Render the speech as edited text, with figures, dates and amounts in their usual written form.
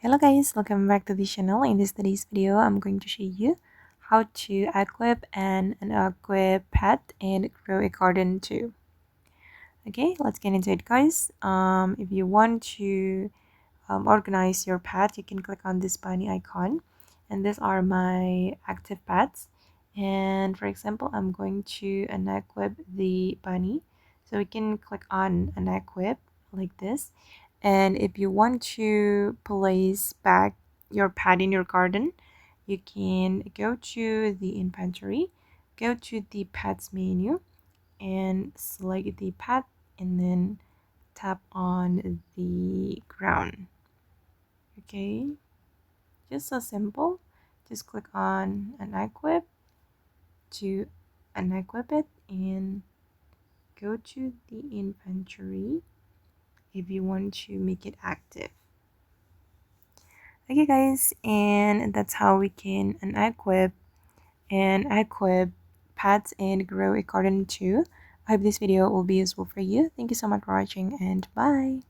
Hello guys, welcome back to the channel. In today's video, I'm going to show you how to equip and unequip pet and grow a garden too. Okay, let's get into it guys. If you want to organize your pet, you can click on this bunny icon, and these are my active pets. And for example, I'm going to unequip the bunny, so we can click on unequip like this. And if you want to place back your pet in your garden, you can go to the inventory, go to the pets menu, and select the pet, and then tap on the ground. Okay, just so simple. Just click on unequip to unequip it and go to the inventory if you want to make it active. Okay guys, and that's how we can unequip and equip pets and grow a garden too. I hope this video will be useful for you. Thank you so much for watching, and bye.